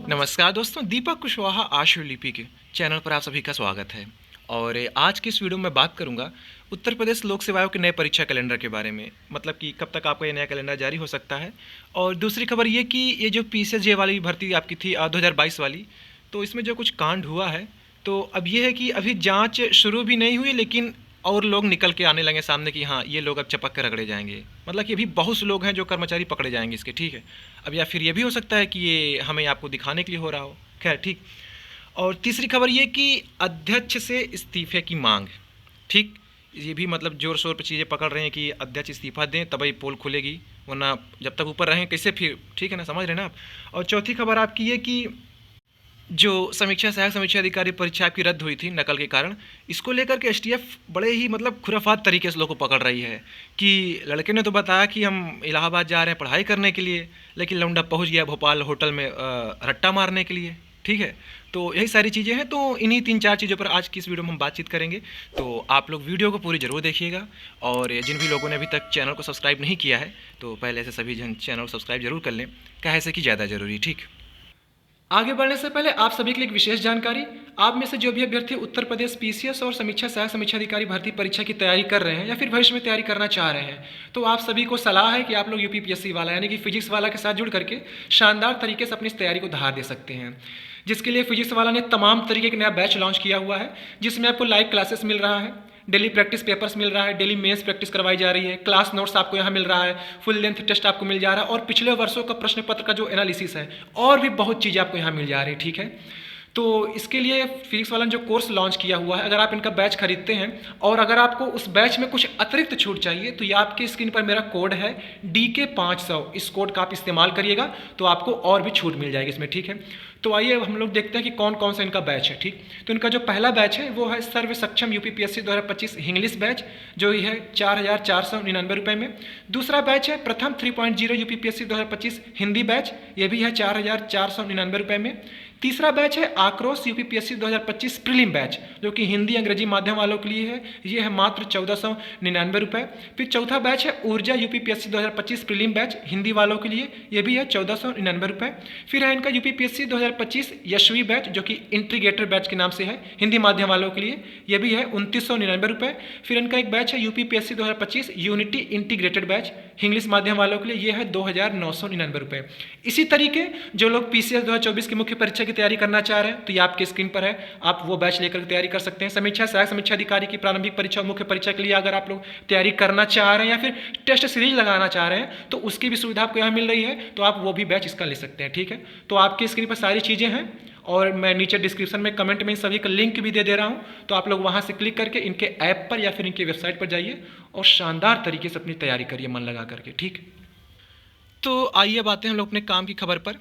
नमस्कार दोस्तों, दीपक कुशवाहा आशुलिपि के चैनल पर आप सभी का स्वागत है। और आज की इस वीडियो में बात करूंगा उत्तर प्रदेश लोक सेवाओं के नए परीक्षा कैलेंडर के बारे में, मतलब कि कब तक आपका ये नया कैलेंडर जारी हो सकता है। और दूसरी खबर ये कि ये जो पीसीएस वाली भर्ती आपकी थी 2022 वाली, तो इसमें जो कुछ कांड हुआ है, तो अब ये है कि अभी जाँच शुरू भी नहीं हुई, लेकिन और लोग निकल के आने लगे सामने कि हाँ, ये लोग अब चपक के रगड़े जाएंगे। मतलब कि अभी बहुत से लोग हैं जो कर्मचारी पकड़े जाएंगे इसके, ठीक है। अब या फिर ये भी हो सकता है कि ये हमें आपको दिखाने के लिए हो रहा हो, खैर ठीक। और तीसरी खबर ये कि अध्यक्ष से इस्तीफे की मांग, ठीक। ये भी मतलब ज़ोर शोर पर चीज़ें पकड़ रहे हैं कि अध्यक्ष इस्तीफा दें तभी पोल खुलेगी, वरना जब तक ऊपर रहें कैसे फिर, ठीक है ना, समझ रहे ना आप। और चौथी खबर आपकी ये कि जो सहायक समीक्षा अधिकारी परीक्षा आपकी रद्द हुई थी नकल के कारण, इसको लेकर के एसटीएफ बड़े ही मतलब खुराफात तरीके से लोगों को पकड़ रही है कि लड़के ने तो बताया कि हम इलाहाबाद जा रहे हैं पढ़ाई करने के लिए, लेकिन लौंडा पहुंच गया भोपाल होटल में रट्टा मारने के लिए, ठीक है। तो यही सारी चीज़ें हैं, तो इन्हीं 3-4 चीज़ों पर आज की इस वीडियो में हम बातचीत करेंगे। तो आप लोग वीडियो को पूरी ज़रूर देखिएगा, और जिन भी लोगों ने अभी तक चैनल को सब्सक्राइब नहीं किया है तो पहले से सभी जन चैनल को सब्सक्राइब जरूर कर लें, कहे से कि ज़्यादा ज़रूरी, ठीक। आगे बढ़ने से पहले आप सभी के लिए एक विशेष जानकारी। आप में से जो भी अभ्यर्थी उत्तर प्रदेश पीसीएस और सहायक समीक्षा अधिकारी भर्ती परीक्षा की तैयारी कर रहे हैं या फिर भविष्य में तैयारी करना चाह रहे हैं, तो आप सभी को सलाह है कि आप लोग यूपीपीएससी वाला यानी कि फिजिक्स वाला के साथ जुड़ करके शानदार तरीके से अपनी इस तैयारी को धार दे सकते हैं। जिसके लिए फिजिक्स वाला ने तमाम तरीके का नया बैच लॉन्च किया हुआ है, जिसमें आपको लाइव क्लासेस मिल रहा है, डेली प्रैक्टिस पेपर्स मिल रहा है, डेली मेंस प्रैक्टिस करवाई जा रही है, क्लास नोट्स आपको यहाँ मिल रहा है, फुल लेंथ टेस्ट आपको मिल जा रहा है, और पिछले वर्षों का प्रश्न पत्र का जो एनालिसिस है और भी बहुत चीज़ें आपको यहाँ मिल जा रही है, ठीक है। तो इसके लिए फिजिक्स वाला ने जो कोर्स लॉन्च किया हुआ है, अगर आप इनका बैच खरीदते हैं और अगर आपको उस बैच में कुछ अतिरिक्त छूट चाहिए, तो ये आपके स्क्रीन पर मेरा कोड है DK500, इस कोड का आप इस्तेमाल करिएगा तो आपको और भी छूट मिल जाएगी इसमें, ठीक है। तो आइए हम लोग देखते हैं कि कौन कौन सा इनका बैच है, ठीक। तो इनका जो पहला बैच है वो है सर्व सक्षम यूपीपीएससी 2025 इंग्लिश बैच, जो ही है 4,499 रुपये में। दूसरा बैच है प्रथम 3.0 यूपीपीएससी 2025 हिंदी बैच, ये भी है 4,499 रुपये में। तीसरा बैच है आक्रोश यूपीपीएससी 2025 प्रीलिम बैच, जो कि हिंदी अंग्रेजी माध्यम वालों के लिए है, ये है मात्र 1,499 रुपये। फिर चौथा बैच है ऊर्जा यूपीपीएससी 2025 प्रीलिम बैच हिंदी वालों के लिए, ये भी है 1,499 रुपये। फिर है इनका यूपीपीएससी 2025 यशवी बैच, जो कि इंटीग्रेटर बैच के नाम से है हिंदी माध्यम वालों के लिए, ये भी है 2,999 रुपये। फिर इनका एक बैच है UPPSC 2025 unity integrated batch English माध्यम वालों के लिए, ये है 2,999 रुपये। इसी तरीके जो लोग पीसीएस 2024 की मुख्य परीक्षा की तैयारी करना चाह रहे हैं, तो ये आपके स्क्रीन पर है, आप वो बैच लेकर तैयारी कर सकते हैं। सहायक समीक्षा अधिकारी की प्रारंभिक परीक्षा और मुख्य परीक्षा के लिए अगर आप लोग तैयारी करना चाह रहे हैं या फिर टेस्ट सीरीज लगाना चाह रहे हैं, तो उसकी भी सुविधा आपको यहाँ मिल रही है, तो आप वो भी बैच इसका ले सकते हैं, ठीक है। तो आपके स्क्रीन पर सारी चीज़ें हैं, और मैं नीचे डिस्क्रिप्शन में कमेंट में सभी का लिंक भी दे रहा हूँ, तो आप लोग वहाँ से क्लिक करके इनके ऐप पर या फिर इनकी वेबसाइट पर जाइए और शानदार तरीके से अपनी तैयारी करिए मन लगा करके, ठीक। तो आइए बात हैं हम लोग अपने काम की खबर पर।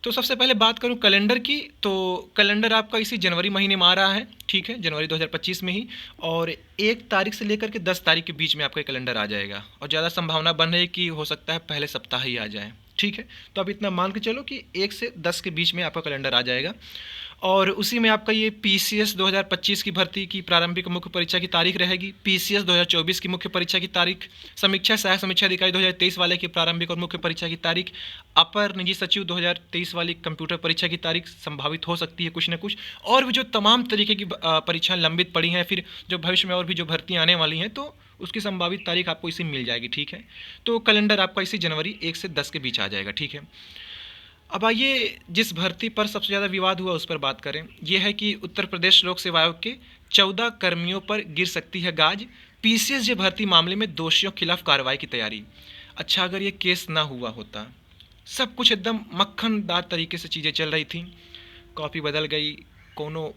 तो सबसे पहले बात करूं कैलेंडर की, तो कैलेंडर आपका इसी जनवरी महीने में आ रहा है, ठीक है, जनवरी 2025 में ही, और 1 तारीख से लेकर के 10 तारीख के बीच में आपका कैलेंडर आ जाएगा, और ज़्यादा संभावना बन रही है कि हो सकता है पहले सप्ताह ही आ जाए, ठीक है। तो अब इतना मान के चलो कि 1 से 10 के बीच में आपका कैलेंडर आ जाएगा, और उसी में आपका ये पीसीएस 2025 की भर्ती की प्रारंभिक मुख्य परीक्षा की तारीख रहेगी, पीसीएस 2024 की मुख्य परीक्षा की तारीख, सहायक समीक्षा अधिकारी 2023 वाले की प्रारंभिक और मुख्य परीक्षा की तारीख, अपर निजी सचिव 2023 वाली कंप्यूटर परीक्षा की तारीख संभावित हो सकती है कुछ न कुछ, और भी जो तमाम तरीके की परीक्षाएं लंबित पड़ी हैं, फिर जो भविष्य में और भी जो भर्तियाँ आने वाली हैं, तो उसकी संभावित तारीख आपको इसी मिल जाएगी, ठीक है। तो कैलेंडर आपका इसी जनवरी 1 से 10 के बीच आ जाएगा, ठीक है। अब आइए जिस भर्ती पर सबसे ज़्यादा विवाद हुआ उस पर बात करें। यह है कि उत्तर प्रदेश लोक सेवा आयोग के 14 कर्मियों पर गिर सकती है गाज, पीसीएस भर्ती मामले में दोषियों के खिलाफ कार्रवाई की तैयारी। अच्छा, अगर ये केस ना हुआ होता, सब कुछ एकदम मक्खनदार तरीके से चीज़ें चल रही थी, कॉपी बदल गई, कोनो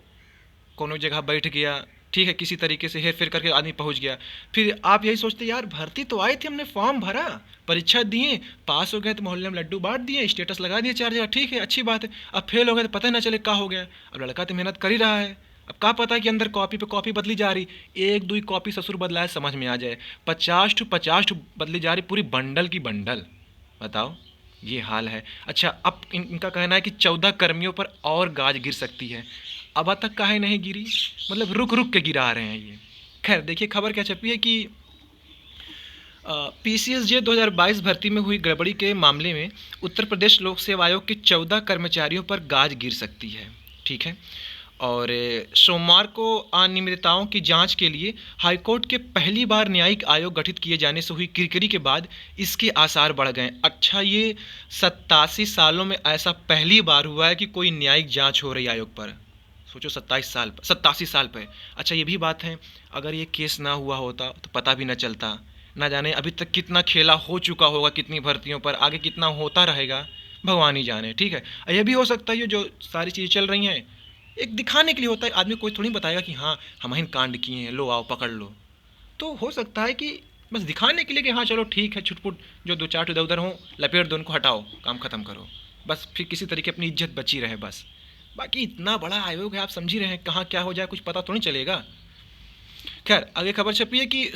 कोनो जगह बैठ गया, ठीक है, किसी तरीके से हेर फेर करके आदमी पहुंच गया, फिर आप यही सोचते यार भर्ती तो आई थी, हमने फॉर्म भरा, परीक्षा दिए, पास हो गए तो मोहल्ले में लड्डू बांट दिए, स्टेटस लगा दिए 4 जगह, ठीक है, अच्छी बात है। अब फेल हो गए तो पता ही ना चले क्या हो गया। अब लड़का तो मेहनत कर ही रहा है, अब क्या पता है कि अंदर कॉपी पे कॉपी बदली जा रही, 1-2 कॉपी ससुर बदला है समझ में आ जाए, 50 बदली जा रही, पूरी बंडल की बंडल, बताओ ये हाल है। अच्छा, अब इनका कहना है कि 14 कर्मियों पर और गाज गिर सकती है। अब तक काहे नहीं गिरी, मतलब रुक रुक के गिरा रहे हैं ये। खैर देखिए खबर क्या छपी है कि पीसीएसजे 2022 भर्ती में हुई गड़बड़ी के मामले में उत्तर प्रदेश लोक सेवा आयोग के 14 कर्मचारियों पर गाज गिर सकती है। ठीक है। और सोमवार को अनियमितताओं की जांच के लिए हाईकोर्ट के पहली बार न्यायिक आयोग गठित किए जाने से हुई किरकिरी के बाद इसके आसार बढ़ गए। अच्छा, ये 87 सालों में ऐसा पहली बार हुआ है कि कोई न्यायिक जांच हो रही है आयोग पर। सोचो, 87 साल पे। अच्छा, ये भी बात है, अगर ये केस ना हुआ होता तो पता भी ना चलता। ना जाने अभी तक कितना खेला हो चुका होगा, कितनी भर्तियों पर, आगे कितना होता रहेगा, भगवान ही जाने। ठीक है। यह भी हो सकता है ये जो सारी चीज़ें चल रही हैं एक दिखाने के लिए होता है। आदमी कोई थोड़ी बताएगा कि हाँ हम ही कांड किए हैं, लो आओ पकड़ लो। तो हो सकता है कि बस दिखाने के लिए कि हाँ चलो ठीक है, छुटपुट जो दो चार इधर उधर हों लपेट दो, उनको हटाओ, काम ख़त्म करो, बस फिर किसी तरीके अपनी इज्जत बची रहे बस। बाकी इतना बड़ा आयोग है, आप समझ ही रहे हैं, कहाँ क्या हो जाए कुछ पता तो नहीं चलेगा। खैर, आगे खबर छपी है कि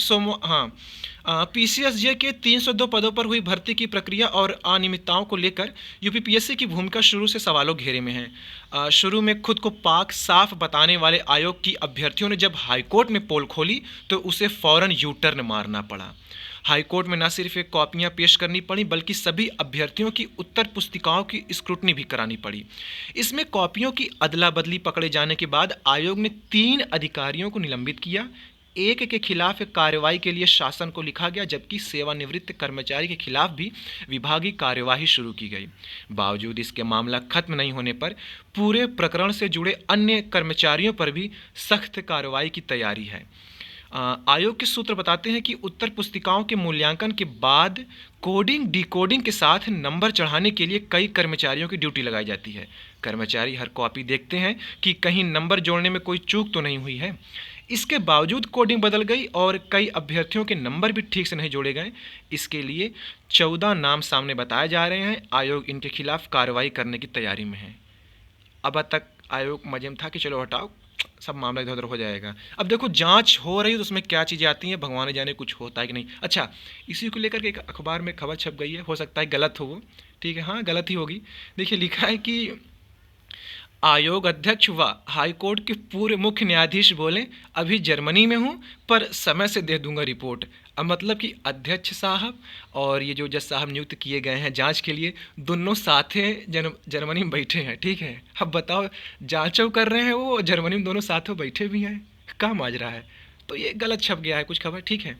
पीसीएसजे के 302 पदों पर हुई भर्ती की प्रक्रिया और अनियमितताओं को लेकर यूपीपीएससी की भूमिका शुरू से सवालों घेरे में है। शुरू में खुद को पाक साफ बताने वाले आयोग की अभ्यर्थियों ने जब हाईकोर्ट में पोल खोली तो उसे फौरन यू टर्न मारना पड़ा। हाईकोर्ट में न सिर्फ एक कॉपियां पेश करनी पड़ी बल्कि सभी अभ्यर्थियों की उत्तर पुस्तिकाओं की स्क्रूटनी भी करानी पड़ी। इसमें कॉपियों की अदला बदली पकड़े जाने के बाद आयोग ने 3 अधिकारियों को निलंबित किया। एक के खिलाफ कार्रवाई के लिए शासन को लिखा गया, जबकि सेवानिवृत्त कर्मचारी के खिलाफ भी विभागीय कार्यवाही शुरू की गई। बावजूद इसके मामला खत्म नहीं होने पर पूरे प्रकरण से जुड़े अन्य कर्मचारियों पर भी सख्त कार्रवाई की तैयारी है। आयोग के सूत्र बताते हैं कि उत्तर पुस्तिकाओं के मूल्यांकन के बाद कोडिंग डिकोडिंग के साथ नंबर चढ़ाने के लिए कई कर्मचारियों की ड्यूटी लगाई जाती है। कर्मचारी हर कॉपी देखते हैं कि कहीं नंबर जोड़ने में कोई चूक तो नहीं हुई है। इसके बावजूद कोडिंग बदल गई और कई अभ्यर्थियों के नंबर भी ठीक से नहीं जोड़े गए। इसके लिए 14 नाम सामने बताए जा रहे हैं। आयोग इनके खिलाफ कार्रवाई करने की तैयारी में है। अब तक आयोग मजे में था कि चलो हटाओ, सब मामला इधर उधर हो जाएगा। अब देखो जांच हो रही है तो उसमें क्या चीज़ें आती हैं, भगवान जाने कुछ होता है कि नहीं। अच्छा, इसी को लेकर के एक अखबार में खबर छप गई है, हो सकता है गलत हो वो। ठीक है, हाँ गलत ही होगी। देखिए, लिखा है कि आयोग अध्यक्ष व हाईकोर्ट के पूर्व मुख्य न्यायाधीश बोले, अभी जर्मनी में हूँ पर समय से दे दूंगा रिपोर्ट। अब मतलब कि अध्यक्ष साहब और ये जो जज साहब नियुक्त किए गए हैं जांच के लिए, दोनों साथ जर्मनी में बैठे हैं। ठीक है, अब बताओ, जांचो कर रहे हैं वो, जर्मनी में दोनों साथों बैठे भी हैं, कहाँ माजरा है। तो ये गलत छप गया है कुछ खबर। ठीक है,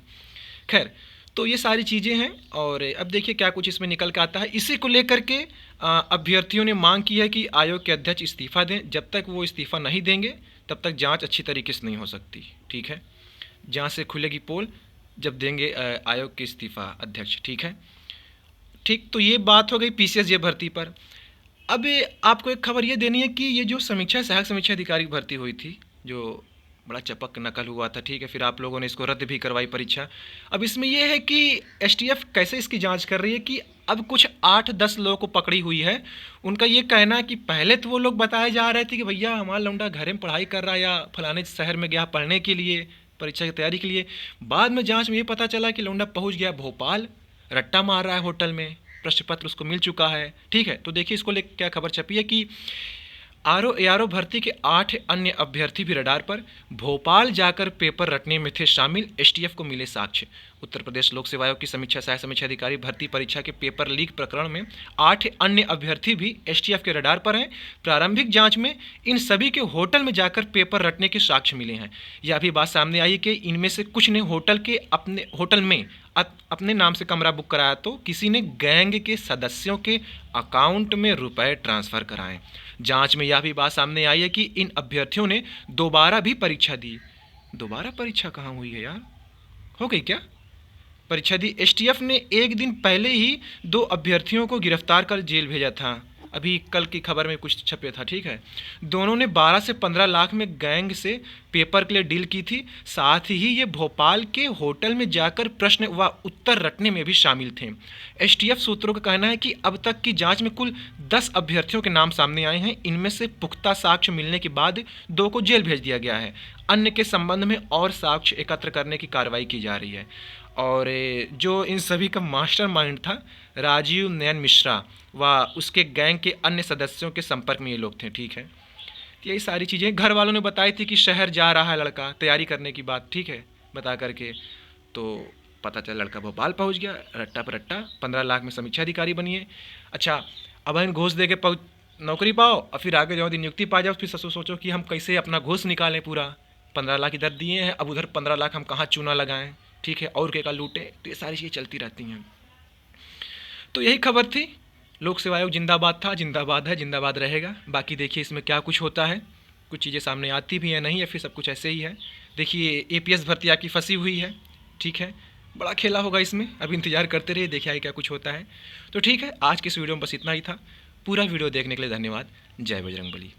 खैर, तो ये सारी चीज़ें हैं और अब देखिए क्या कुछ इसमें निकल के आता है। इसी को लेकर के अभ्यर्थियों ने मांग की है कि आयोग के अध्यक्ष इस्तीफ़ा दें। जब तक वो इस्तीफ़ा नहीं देंगे तब तक जांच अच्छी तरीके से नहीं हो सकती। ठीक है, जहाँ से खुलेगी पोल जब देंगे आयोग के इस्तीफ़ा अध्यक्ष। ठीक है, ठीक, तो ये बात हो गई पीसीएसजे भर्ती पर। अब आपको एक खबर ये देनी है कि ये जो सहायक समीक्षा अधिकारी भर्ती हुई थी, जो बड़ा चपक नकल हुआ था, ठीक है, फिर आप लोगों ने इसको रद्द भी करवाई परीक्षा। अब इसमें यह है कि एसटीएफ कैसे इसकी जांच कर रही है कि अब कुछ 8-10 लोगों को पकड़ी हुई है। उनका ये कहना है कि पहले तो वो लोग बताए जा रहे थे कि भैया हमारा लौंडा घर में पढ़ाई कर रहा है या फलाने शहर में गया पढ़ने के लिए, परीक्षा की तैयारी के लिए। बाद में जाँच में ये पता चला कि लौंडा पहुँच गया भोपाल, रट्टा मार रहा है होटल में, प्रश्न पत्र उसको मिल चुका है। ठीक है, तो देखिए इसको लेकर क्या खबर छपी है कि आरओ भर्ती के 8 अन्य अभ्यर्थी भी रडार पर, भोपाल जाकर पेपर रटने में थे शामिल, एसटीएफ को मिले साक्ष्य। उत्तर प्रदेश लोक सेवा आयोग की सहायक समीक्षा अधिकारी भर्ती परीक्षा के पेपर लीक प्रकरण में 8 अन्य अभ्यर्थी भी एसटीएफ के रडार पर हैं। प्रारंभिक जांच में इन सभी के होटल में जाकर पेपर रटने के साक्ष्य मिले हैं। यह भी बात सामने आई कि इनमें से कुछ ने होटल में अपने नाम से कमरा बुक कराया तो किसी ने गैंग के सदस्यों के अकाउंट में रुपए ट्रांसफ़र कराएं। जांच में यह भी बात सामने आई है कि इन अभ्यर्थियों ने दोबारा भी परीक्षा दी। दोबारा परीक्षा कहाँ हुई है यार, हो गई क्या परीक्षा दी? एसटीएफ ने एक दिन पहले ही 2 अभ्यर्थियों को गिरफ्तार कर जेल भेजा था। अभी कल की खबर में कुछ छपे था। ठीक है, दोनों ने 12 से 15 लाख में गैंग से पेपर के लिए डील की थी। साथ ही ये भोपाल के होटल में जाकर प्रश्न व उत्तर रटने में भी शामिल थे। एसटीएफ सूत्रों का कहना है कि अब तक की जांच में कुल 10 अभ्यर्थियों के नाम सामने आए हैं। इनमें से पुख्ता साक्ष्य मिलने के बाद 2 को जेल भेज दिया गया है। अन्य के संबंध में और साक्ष्य एकत्र करने की कार्रवाई की जा रही है। और जो इन सभी का मास्टरमाइंड था राजीव नयन मिश्रा व उसके गैंग के अन्य सदस्यों के संपर्क में ये लोग थे। ठीक है, यही सारी चीज़ें घर वालों ने बताई थी कि शहर जा रहा है लड़का तैयारी करने की बात। ठीक है, बता करके तो पता चला लड़का भोपाल पहुंच गया, रट्टा पर रट्टा 15 लाख में समीक्षा अधिकारी बनिए। अच्छा, अब इन घूस दे के नौकरी पाओ और फिर आगे जाओ नियुक्ति पा जाओ, फिर सोचो कि हम कैसे अपना घूस निकालें पूरा। 15 लाख इधर दिए हैं, अब उधर 15 लाख हम कहाँ चूना लगाएं, ठीक है, और क्या लूटें। तो ये सारी चीज़ें चलती रहती हैं। तो यही खबर थी। लोक सेवा आयोग जिंदाबाद था, जिंदाबाद है, जिंदाबाद रहेगा। बाकी देखिए इसमें क्या कुछ होता है, कुछ चीज़ें सामने आती भी हैं नहीं, या फिर सब कुछ ऐसे ही है। देखिए APS भर्ती आपकी फंसी हुई है, ठीक है, बड़ा खेला होगा इसमें, अभी इंतजार करते रहिए, देखिए आगे क्या कुछ होता है। तो ठीक है, आज की इस वीडियो में बस इतना ही था। पूरा वीडियो देखने के लिए धन्यवाद। जय बजरंगबली।